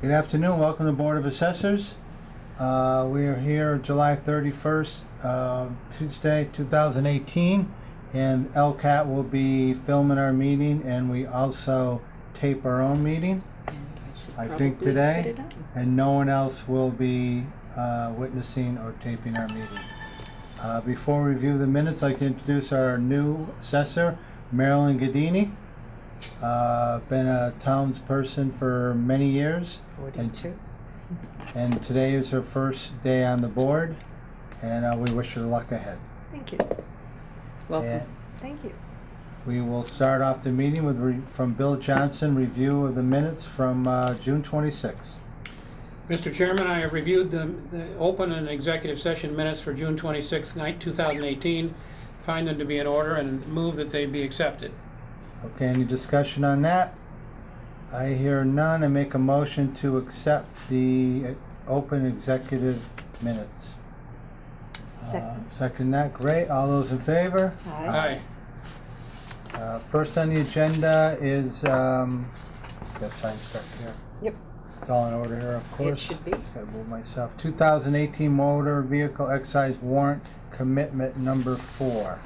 Good afternoon. Welcome to the Board of Assessors. We are here July 31st, Tuesday, 2018, and LCAT will be filming our meeting, and we also tape our own meeting, I think today, and no one else will be witnessing or taping our meeting. Before we review the minutes, I'd like to introduce our new assessor, Marilyn Gadini. Been a townsperson for many years. 42. And today is her first day on the board, and we wish her luck ahead. Thank you. Welcome. And thank you. we will start off the meeting with from Bill Johnson, review of the minutes from June 26th. Mr. Chairman, I have reviewed the open and executive session minutes for June 26, 2018, find them to be in order, and move that they be accepted. Okay, any discussion on that? I hear none. I make a motion to accept the open executive minutes. Second. Second that, great. All those in favor? Aye. First on the agenda is, guess I start here. Yep. It's all in order here, of course. It should be. Just gotta move myself. 2018 motor vehicle excise warrant commitment number 4.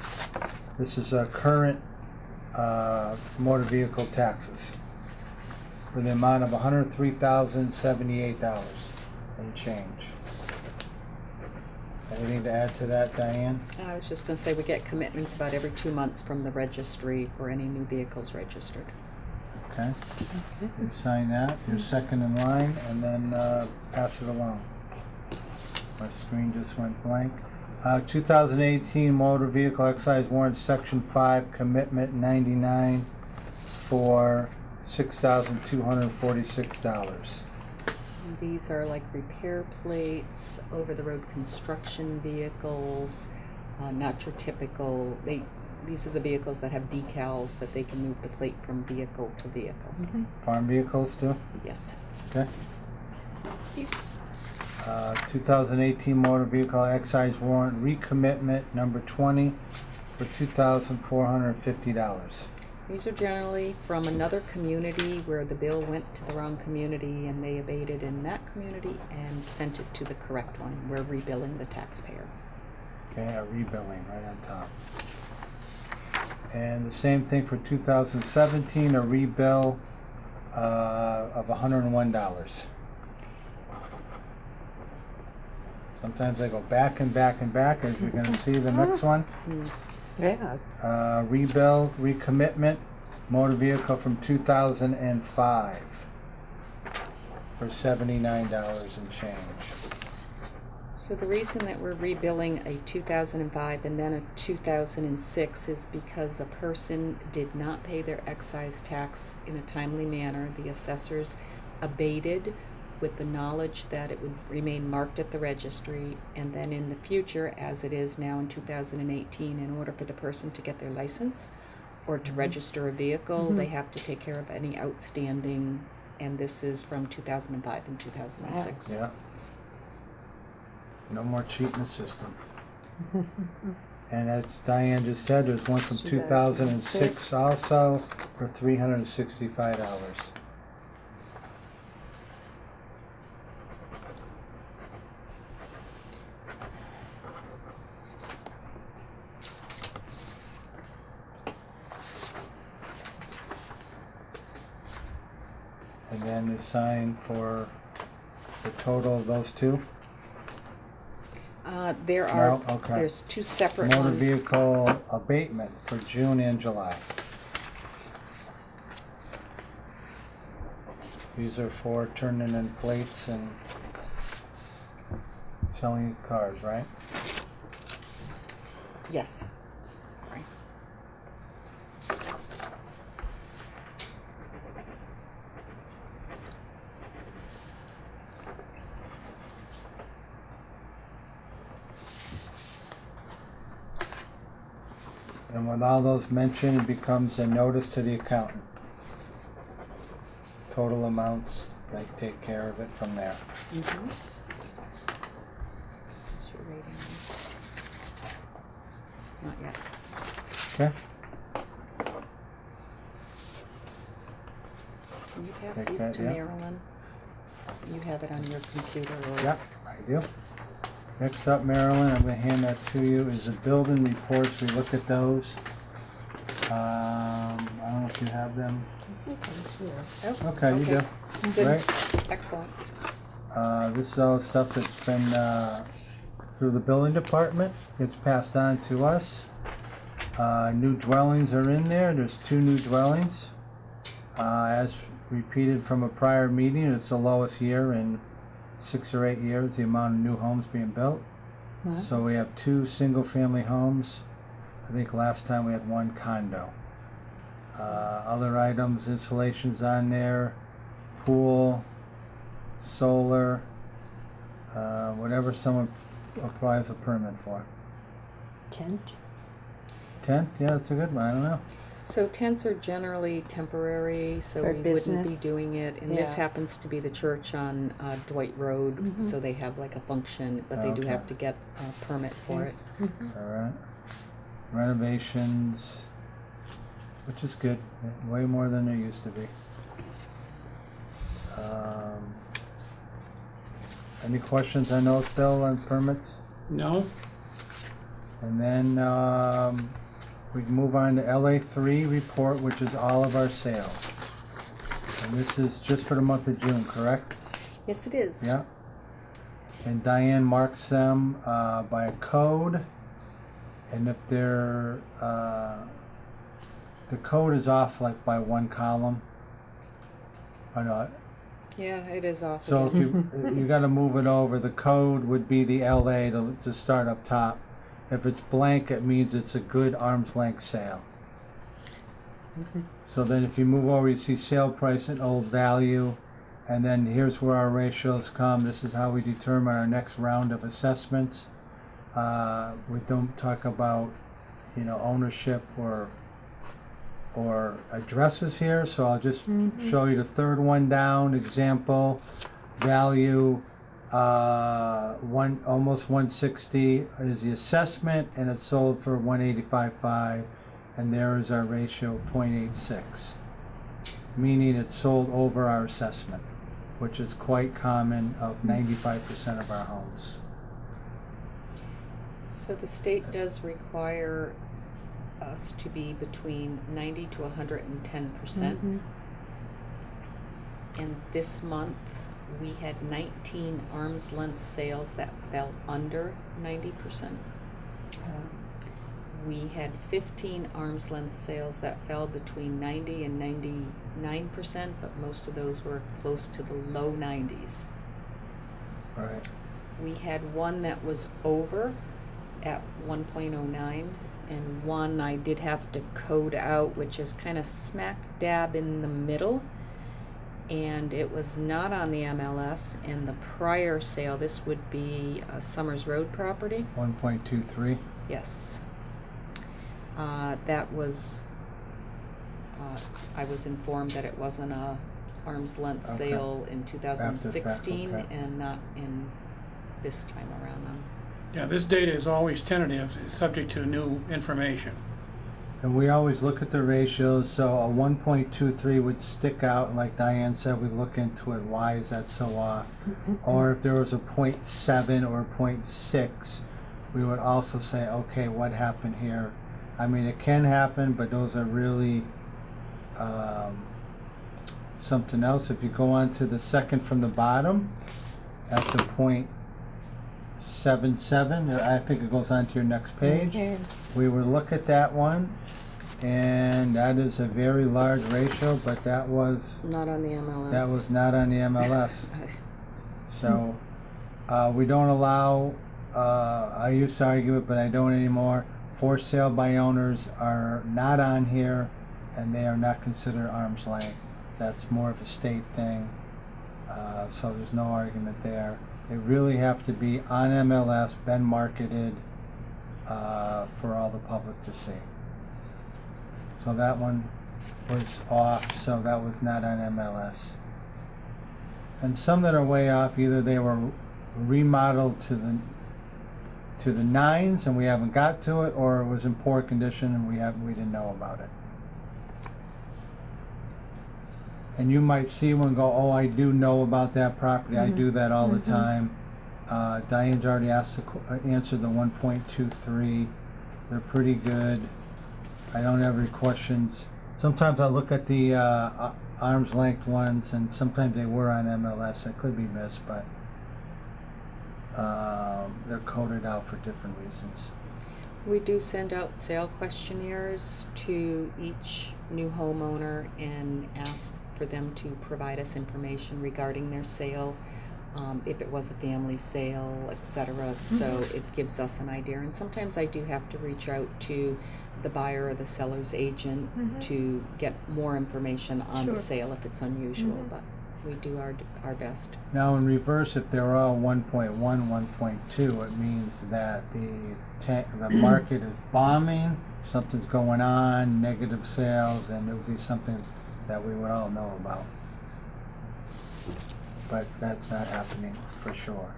This is a current motor vehicle taxes for the amount of $103,078 and change. Anything to add to that, Diane? I was just going to say we get commitments about every 2 months from the registry for any new vehicles registered. Okay. You sign that. You're second in line, and then pass it along. My screen just went blank. 2018 motor vehicle excise warrant section 5 commitment 99 for $6,246. These are like repair plates, over-the-road construction vehicles, not your typical. These are the vehicles that have decals that they can move the plate from vehicle to vehicle. Mm-hmm. Farm vehicles too? Yes. Okay. 2018 motor vehicle excise warrant recommitment number 20 for $2,450. These are generally from another community where the bill went to the wrong community and they abated in that community and sent it to the correct one. We're rebilling the taxpayer. Okay, a rebilling right on top. And the same thing for 2017, a rebill of $101. Sometimes I go back and back and back, as you're going to see the next one. Yeah. Rebill, recommitment, motor vehicle from 2005 for $79 and change. So the reason that we're rebilling a 2005 and then a 2006 is because a person did not pay their excise tax in a timely manner. The assessors abated with the knowledge that it would remain marked at the registry, and then in the future, as it is now in 2018, in order for the person to get their license or to register a vehicle, they have to take care of any outstanding, and this is from 2005 and 2006. Yeah. No more cheating the system. And as Diane just said, there's one from 2006 also for $365. And then the sign for the total of those two? There are, No? Okay. there's two separate Motor ones. vehicle abatement for June and July. These are for turning in plates and selling cars, right? Yes. Sorry. And with all those mentioned, it becomes a notice to the accountant. Total amounts, they take care of it from there. Mm-hmm. What's your rating? Not yet. Okay? Can you pass Take these that, to yeah. Marilyn? You have it on your computer or? Yep, I do. Next up, Marilyn, I'm gonna hand that to you, is the building reports. We look at those. I don't know if you have them. Oh, Okay, you do. Good. Right. Excellent. This is all the stuff that's been through the building department. It's passed on to us. New dwellings are in there. There's 2 new dwellings. As repeated from a prior meeting, it's the lowest year in 6 or 8 years, the amount of new homes being built. Wow. So we have 2 single-family homes. I think last time we had 1 condo. Other items, installations on there, pool, solar, whatever someone applies a permit for. Tent? Tent? Yeah, that's a good one. I don't know. So tents are generally temporary, so For we wouldn't be business. doing it. And this Yeah. happens to be the church on Dwight Road, Mhm. so they have like a function, but they do Okay. have to get a permit for it. All right. Renovations, which is good. Way more than there used to be. Any questions on those, Bill, on permits? No? And then we can move on to LA3 report, which is all of our sales. And this is just for the month of June, correct? Yes, it is. Yeah. And Diane marks them by a code. And if they're, the code is off like by 1 column. Or not. Yeah, it is off. So if again. you gotta move it over, the code would be the LA to start up top. If it's blank, it means it's a good arm's length sale. So then if you move over, you see sale price and old value, and then here's where our ratios come. This is how we determine our next round of assessments. We don't talk about, ownership or addresses here, so I'll just show you the third one down. Example, value almost 160 is the assessment, and it's sold for 185.5, and there is our ratio 0.86, meaning it's sold over our assessment, which is quite common of 95% of our homes. So the state does require us to be between 90 to 110%. And this month, we had 19 arm's length sales that fell under 90%. We had 15 arm's length sales that fell between 90 and 99%, but most of those were close to the low 90s. Right. We had one that was over at 1.09, and one I did have to code out, which is kind of smack dab in the middle. And it was not on the MLS. And the prior sale, this would be a Summers Road property. 1.23. Yes. That was, I was informed that it wasn't a arm's length Okay. sale in 2016 okay. and not in this time around. Yeah, this data is always tentative, subject to new information. And we always look at the ratios, so a 1.23 would stick out, and like Diane said, we look into it, why is that so off? Or if there was a 0.7 or 0.6, we would also say, okay, what happened here? I mean, it can happen, but those are really something else. If you go on to the second from the bottom, that's a 0.77. I think it goes on to your next page. Okay. We would look at that one, and that is a very large ratio, but that was Not on the MLS. not on the MLS. So we don't allow, I used to argue it, but I don't anymore. For sale by owners are not on here, and they are not considered arm's length. That's more of a state thing, so there's no argument there. They really have to be on MLS, been marketed for all the public to see. So that one was off, so that was not on MLS. And some that are way off, either they were remodeled to the 9s and we haven't got to it, or it was in poor condition and we didn't know about it. And you might see one and go, oh, I do know about that property. I do that all the time. Diane's already answered the 1.23. They're pretty good. I don't have any questions. Sometimes I look at the arm's length ones, and sometimes they were on MLS. I could be missed, but they're coded out for different reasons. We do send out sale questionnaires to each new homeowner and ask for them to provide us information regarding their sale, if it was a family sale, etc. So it gives us an idea. And sometimes I do have to reach out to the buyer or the seller's agent to get more information on the sale if it's unusual, but we do our best. Now in reverse, if they're all 1.1, 1.2, it means that the market is bombing, something's going on, negative sales, and it would be something that we would all know about. But that's not happening for sure.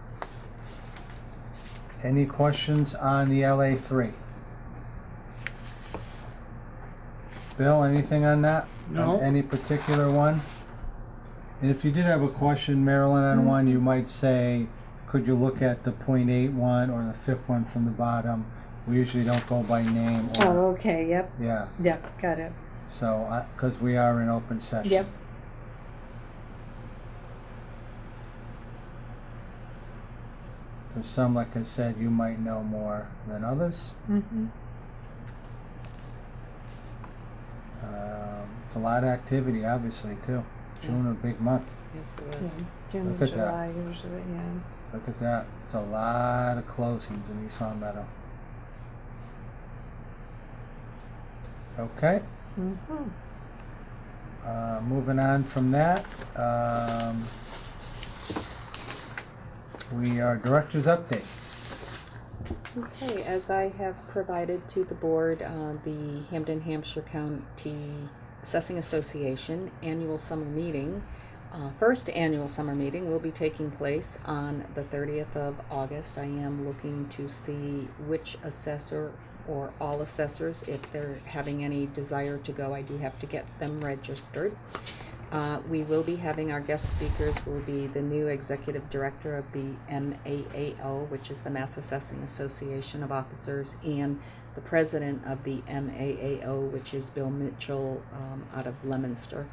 Any questions on the LA3? Bill, anything on that? No. On any particular one? And if you did have a question, Marilyn, on one, you might say, could you look at the 0.81 or the fifth one from the bottom? We usually don't go by name. Or, Oh, okay, yep, yeah. yep, got it. So, because we are in open session. Yep. There's some, like I said, you might know more than others. It's a lot of activity, obviously, too. June, a big month. Yes, it Yeah. was. June Look and at that. July usually, yeah. Look at that. It's a lot of closings in East Long Meadow. Okay. Moving on from that, we are director's update. Okay, as I have provided to the board, the Hampden Hampshire County Assessing Association annual summer meeting, first annual summer meeting will be taking place on the 30th of August. I am looking to see which assessor or all assessors, if they're having any desire to go. I do have to get them registered. We will be having our guest speakers will be the new executive director of the MAAO, which is the Mass Assessing Association of Officers, and the president of the MAAO, which is Bill Mitchell out of Leominster.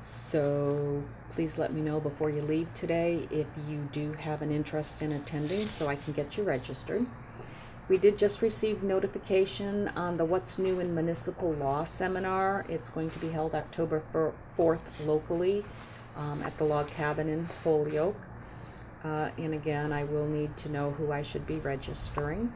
So please let me know before you leave today if you do have an interest in attending so I can get you registered. We did just receive notification on the What's New in Municipal Law seminar. It's going to be held October 4th locally at the Log Cabin in Holyoke. And again, I will need to know who I should be registering.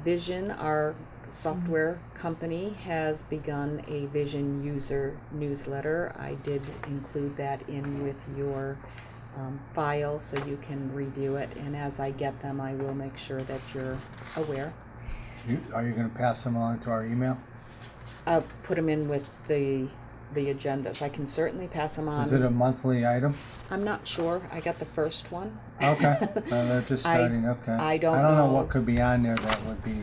Vision, our software company, has begun a Vision user newsletter. I did include that in with your file so you can review it, and as I get them I will make sure that you're aware. Are you going to pass them along to our email? I'll put them in with the agendas. I can certainly pass them on. Is it a monthly item? I'm not sure. I got the first one. Okay. They're just starting. Okay. I don't know know. what could be on there that would be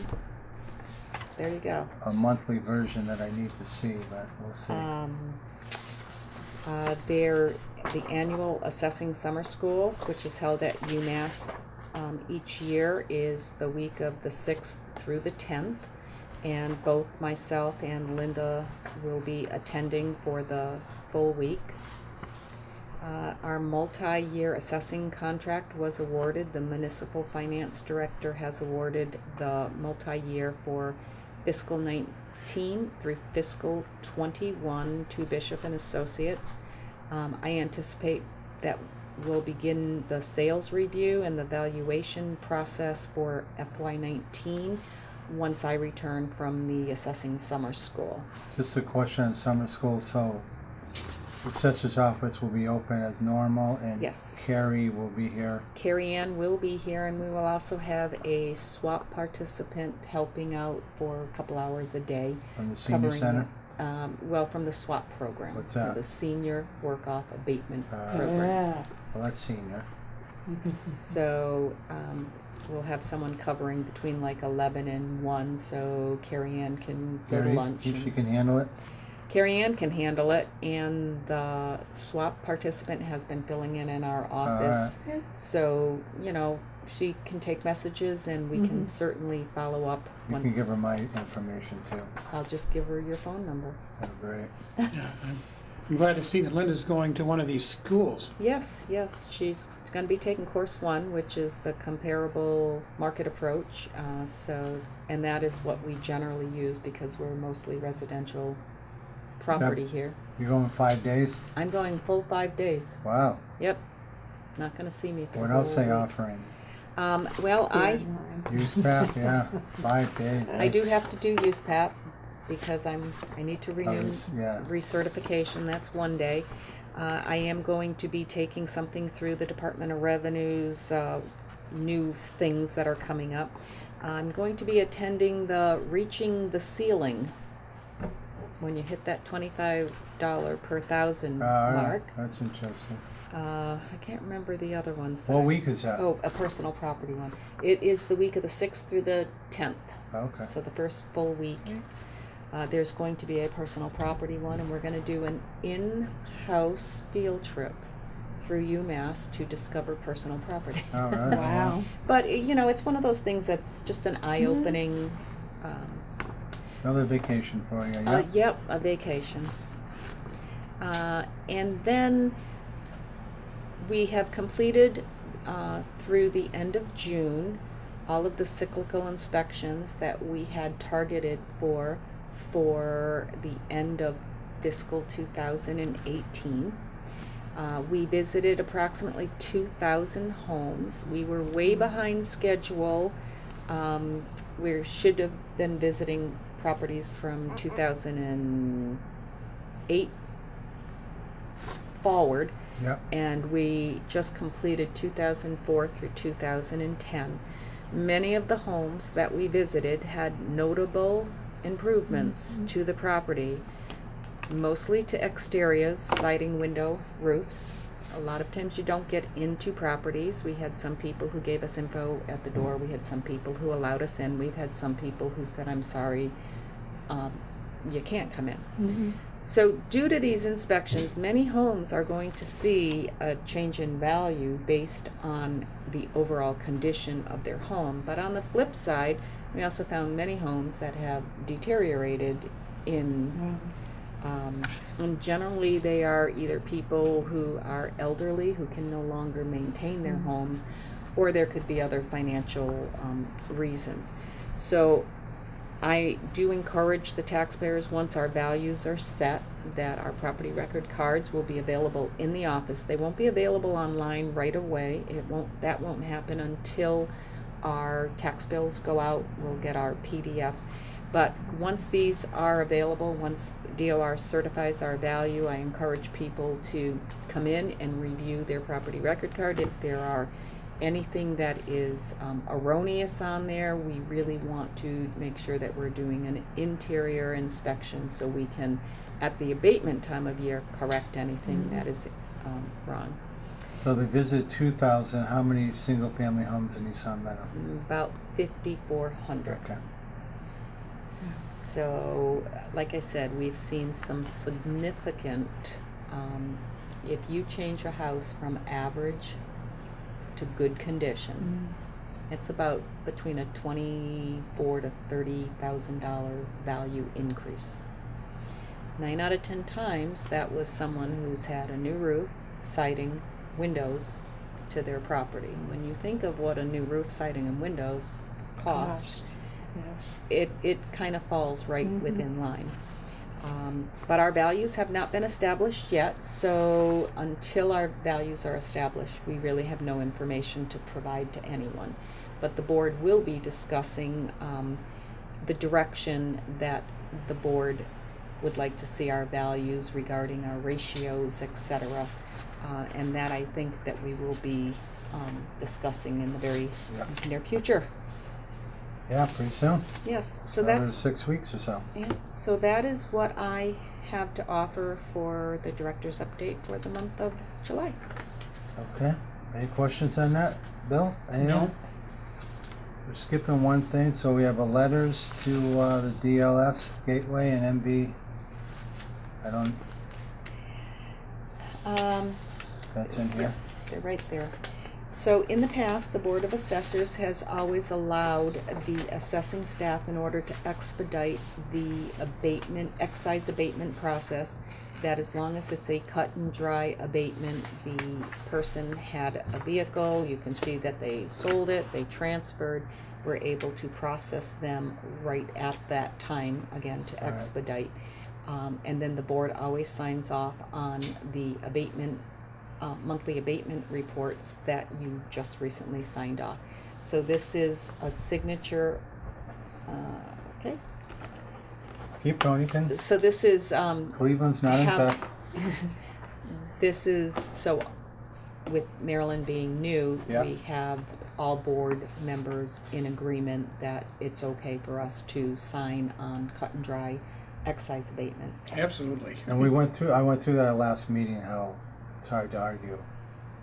There you go. a monthly version that I need to see, but we'll see. They're the annual assessing summer school, which is held at UMass each year, is the week of the 6th through the 10th, and both myself and Linda will be attending for the full week. Our multi-year assessing contract was awarded. The municipal finance director has awarded the multi-year for fiscal 19 through fiscal 21 to Bishop and Associates. I anticipate that we'll begin the sales review and the valuation process for FY19 once I return from the assessing summer school. Just a question on summer school. So the assessor's office will be open as normal, and Yes. Carrie will be here. Carrie Ann will be here, and we will also have a SWAP participant helping out for a couple hours a day. From the senior covering center? From the SWAP program. What's that? The Senior Work-Off Abatement Program. Yeah. Well, that's senior. So we'll have someone covering between like 11 and 1, so Carrie Ann can go to Carrie, lunch. if she can handle it? Carrie Ann can handle it, and the swap participant has been filling in our office. Okay. So, you know, she can take messages, and we can Mhm. certainly follow up You once. can give her my information too. I'll just give her your phone number. That's great. Yeah, I'm glad to see that Linda's going to one of these schools. Yes, yes, she's going to be taking course 1, which is the comparable market approach. And that is what we generally use because we're mostly residential property here. You're going 5 days? I'm going full 5 days. Wow. Yep. Not going to see me for What the else they whole week. offering? Well, I Use craft, yeah. 5 days. I do have to do use PAP because I need to renew Yeah. recertification. That's 1 day. I am going to be taking something through the Department of Revenue's new things that are coming up. I'm going to be attending the Reaching the Ceiling when you hit that $25 per thousand mark. That's interesting. I can't remember the other ones. What week is that? Oh, a personal property one. It is the week of the 6th through the 10th. Okay. So the first full week. There's going to be a personal property one, and we're going to do an in-house field trip through UMass to discover personal property. All right. Wow. But, you know, it's one of those things that's just an eye-opening, Another vacation for you, yeah? yep, a vacation. And then we have completed through the end of June all of the cyclical inspections that we had targeted for the end of fiscal 2018. We visited approximately 2,000 homes. We were way behind schedule. We should have been visiting properties from 2008 forward, Yep. and we just completed 2004 through 2010. Many of the homes that we visited had notable improvements to the property, mostly to exteriors, siding, window, roofs. A lot of times you don't get into properties. We had some people who gave us info at the door. We had some people who allowed us in. We've had some people who said, I'm sorry, you can't come in. Mhm. So due to these inspections, many homes are going to see a change in value based on the overall condition of their home. But on the flip side, we also found many homes that have deteriorated in, and generally they are either people who are elderly who can no longer maintain their homes, or there could be other financial reasons. So I do encourage the taxpayers, once our values are set, that our property record cards will be available in the office. They won't be available online right away. That won't happen until our tax bills go out. We'll get our PDFs. But once these are available, once DOR certifies our value, I encourage people to come in and review their property record card. If there are anything that is erroneous on there, we really want to make sure that we're doing an interior inspection so we can, at the abatement time of year, correct anything that is wrong. So they visited 2,000. How many single-family homes in East Long Meadow? About 5,400. Okay. So, like I said, we've seen some significant, if you change a house from average to good condition, it's about between a $24,000 to $30,000 value increase. 9 out of 10 times, that was someone who's had a new roof, siding, windows to their property. When you think of what a new roof, siding, and windows cost, Yeah. it kind of falls right within line. But our values have not been established yet, so until our values are established, we really have no information to provide to anyone. But the board will be discussing the direction that the board would like to see our values regarding our ratios, etc. And that I think that we will be discussing in the very near future. Yeah, pretty soon. Yes, so Another that's 6 weeks or so. yeah, so that is what I have to offer for the director's update for the month of July. Okay. Any questions on that, Bill? Anything? No. We're skipping one thing. So we have a letters to the DLS Gateway and I don't, that's in here. Yep, they're right there. So in the past, the Board of Assessors has always allowed the assessing staff, in order to expedite the excise abatement process, that as long as it's a cut and dry abatement, the person had a vehicle, you can see that they sold it, they transferred, we're able to process them right at that time, again, to Right. expedite. And then the board always signs off on the abatement, monthly abatement reports that you just recently signed off. So this is a signature, okay? Keep going, you can. So this is, Cleveland's not in have- touch. this is, so with Maryland being new, Yeah. we have all board members in agreement that it's okay for us to sign on cut and dry excise abatements. Absolutely. And I went through that last meeting, how it's hard to argue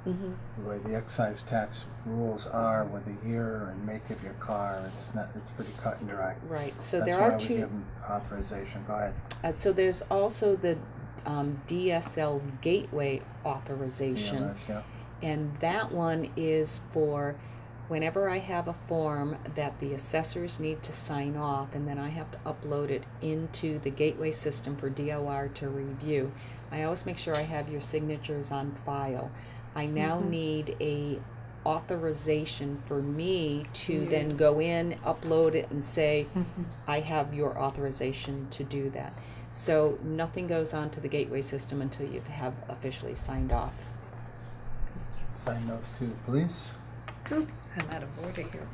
Mm-hmm. the way the excise tax rules are with the year and make of your car. It's pretty cut and dry. Right, so That's there why are we two. give them authorization. Go ahead. So there's also the DSL gateway authorization, DLS, yeah. and that one is for whenever I have a form that the assessors need to sign off, and then I have to upload it into the gateway system for DOR to review. I always make sure I have your signatures on file. I now need a authorization for me to then go in, upload it, and say, I have your authorization to do that. So nothing goes on to the gateway system until you have officially signed off. Sign those two, please. Oop, I'm out of order here.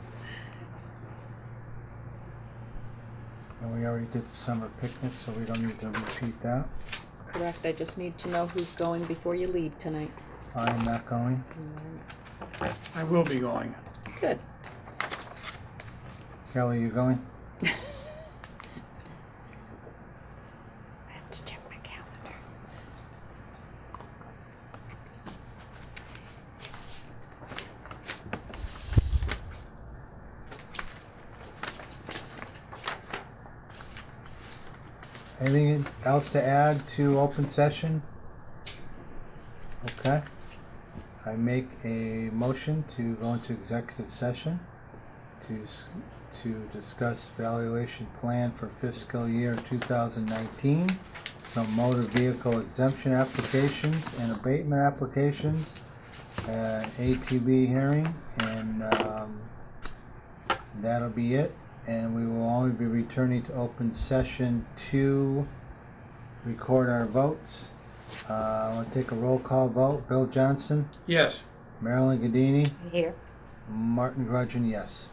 And we already did the summer picnic, so we don't need to repeat that. Correct, I just need to know who's going before you leave tonight. I'm not going. I will be going. Good. Kelly, you going? I have to check my calendar. Anything else to add to open session? Okay. I make a motion to go into executive session to discuss valuation plan for fiscal year 2019, some motor vehicle exemption applications and abatement applications, ATB hearing, and that'll be it. And we will only be returning to open session to record our votes. I'll take a roll call vote. Bill Johnson, Yes. Marilyn Gadini, Here. Martin Grudgeon, yes.